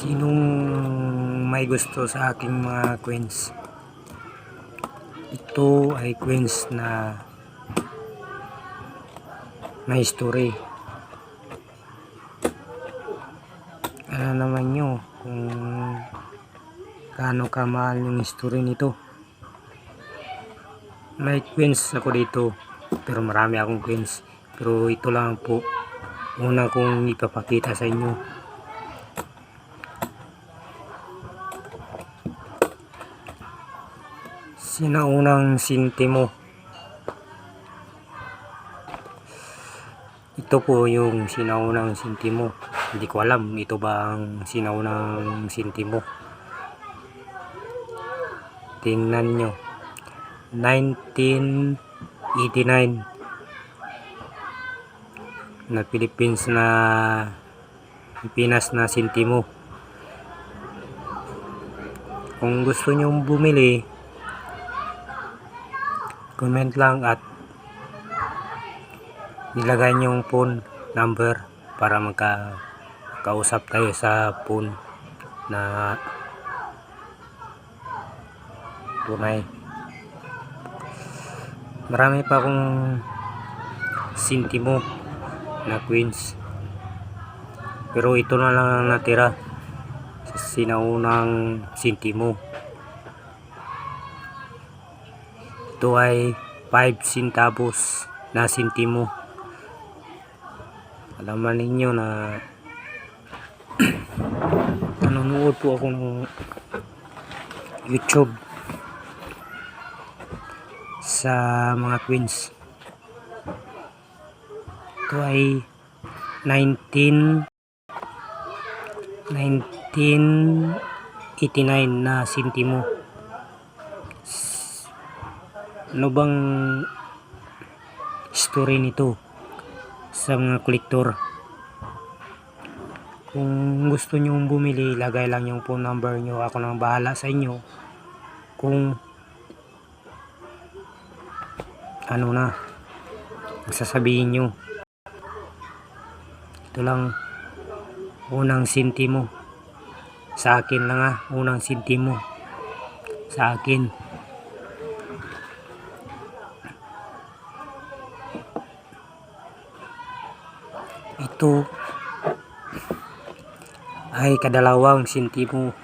Sinong may gusto sa aking mga coins? Ito ay coins na may history. Ano naman nyo kung gaano kamahal yung history nito. May coins ako dito, pero marami akong coins, pero ito lang po una kong ipapakita sa inyo. Sinaunang sintimo. Ito po yung sinaunang sintimo. Hindi ko alam ito ba ang sinaunang sintimo. Tingnan nyo, 1989 na Pilipinas na sintimo. Kung gusto nyo bumili, comment lang at nilagay nyo yung phone number para magkausap tayo sa phone na tunay. Marami pa akong sintimo na coins, pero ito na lang ang natira sa sinaunang sintimo. Ito ay 5 centavos na sintimo. Alaman ninyo na nanonood po ako ng YouTube sa mga coins. Ito ay 1989 na sintimo. Ano bang story nito sa mga kolektor? Kung gusto nyo bumili, lagay lang yung phone number nyo. Ako nang bahala sa inyo kung ano na sasabihin nyo. Ito lang, unang sintimo sa akin lang, unang sintimo sa akin. Ito ay kadalawang sintimo.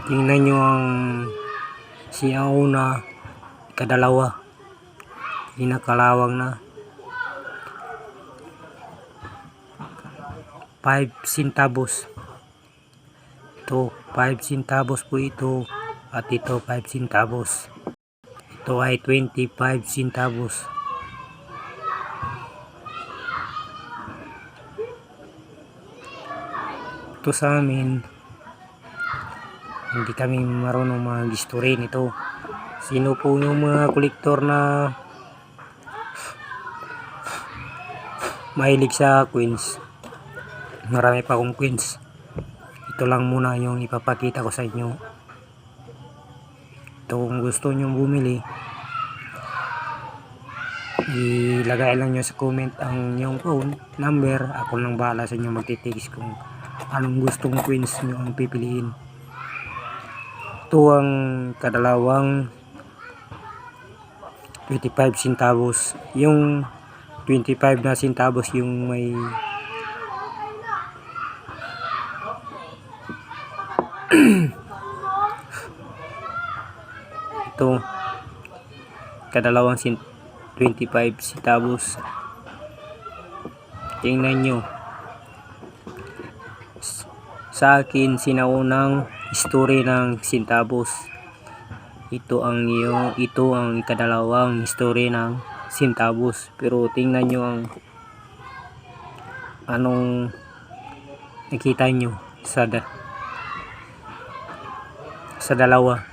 Tingnan nyo ang sinauna, kadalawa, pinakalawang na 5 centavos. Ito 5 centavos po ito, at ito 5 centavos. Ito ay 25 centavos. Ito sa amin, hindi kami marunong mag-history nito. Sino po yung mga kolektor na mahilig sa coins? Marami pa akong coins. Ito lang muna yung ipapakita ko sa inyo. Ito, kung gusto nyo bumili, ilagay lang nyo sa comment ang yung phone number. Ako lang bahala sa inyo magtitext kung anong gustong coins nyo ang pipiliin. Ito ang kadalawang 25 centavos. Yung 25 na centavos yung may ito kadalawang 25 centavos. Tingnan nyo, sa akin sinaunang history ng centavos. Ito ang kadalawang history ng centavos. Pero tingnan nyo ang anong nakita nyo sa dalawa.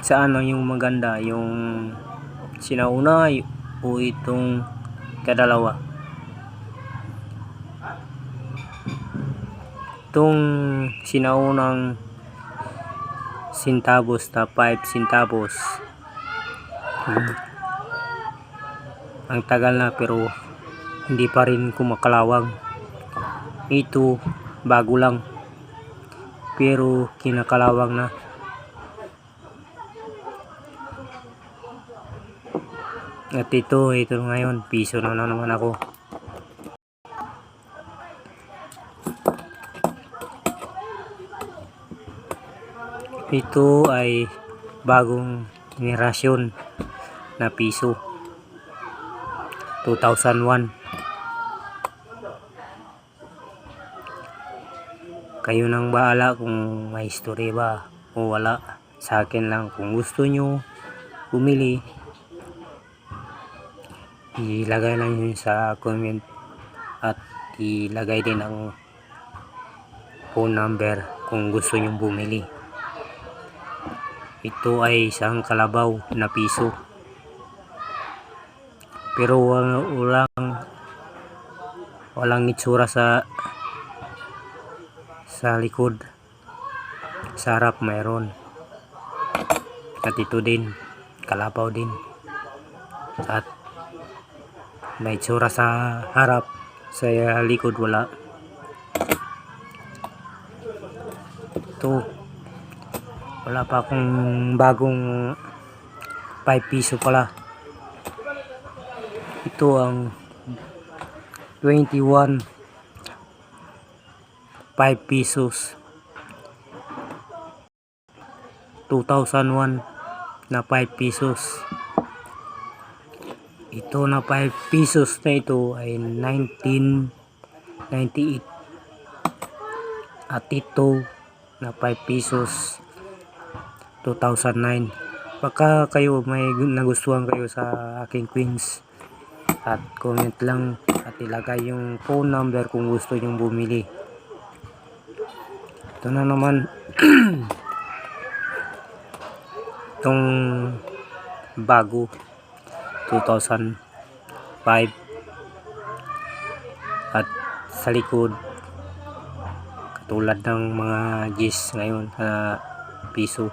Sa ano yung maganda, yung sinauna o itong kadalawa? Itong sinaunang centavos na 5 centavos. Ang tagal na, pero hindi pa rin kumakalawang. Ito bago lang pero kinakalawang na. At ito ngayon, piso na naman ako. Ito ay bagong henerasyon na piso, 2001. Kayo nang bahala kung may history ba o wala. Sa akin lang, kung gusto nyo bumili, ilagay lang yun sa comment at ilagay din ang phone number kung gusto nyo bumili. Ito ay isang kalabaw na piso, pero walang itsura sa likod. Sa harap mayroon. At ito din kalabaw din, at may itsura sa harap, sa likod wala. Ito wala pa akong bagong 5 piso pala. Ito ang 21 5 pesos, 2001 na 5 pesos. Ito na 5 pesos na ito ay 1998. At ito na 5 pesos 2009. Baka kayo may nagustuhan kayo sa aking coins, at comment lang at ilagay yung phone number kung gusto nyong bumili. Ito na naman itong bago, 2005. At sa likod katulad ng mga gis ngayon na piso,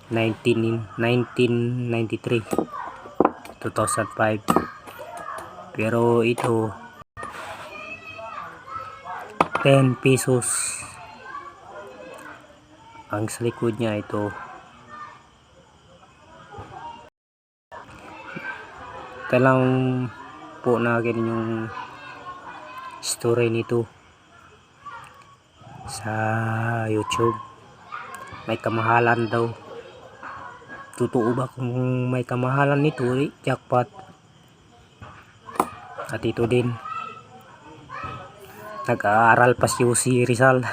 1993, 2005. Pero ito 10 pesos ang sa likod niya. Ito lang po natin yung story nito sa YouTube. May kamahalan daw. Totoo ba kung may kamahalan nito? Jackpot. At ito din, nag-aaral pa si Rizal.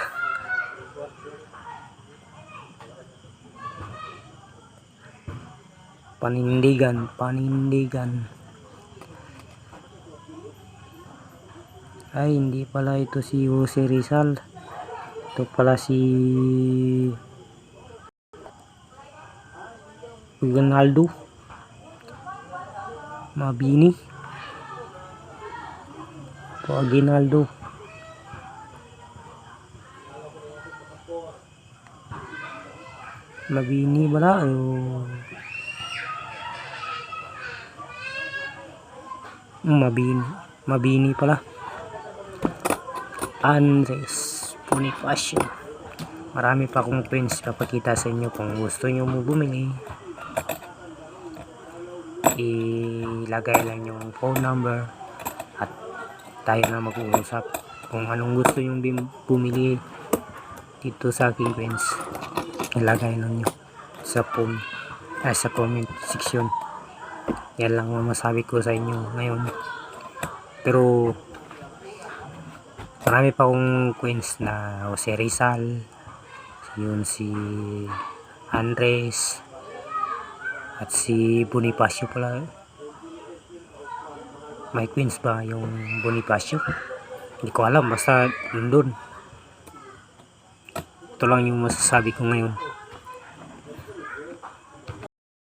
Panindigan. Ay, hindi pala ito si Jose Rizal. Ito pala si Ronaldo Mabini. Aguinaldo. Mabini pala. Mabini pala. Andres Bonifacio. Marami pa akong prints papakita sa inyo. Kung gusto nyo mo bumili, ilagay lang yung phone number at tayo na mag-uusap kung anong gusto yung bumili dito sa aking prints. Ilagay lang nyo sa sa comment section. Yan lang ang masabi ko sa inyo ngayon. Pero marami pa akong coins na Jose Rizal, yun si Andres, at si Bonifacio pala. May coins ba yung Bonifacio? Hindi ko alam, basta nandun. Ito lang yung masasabi ko ngayon.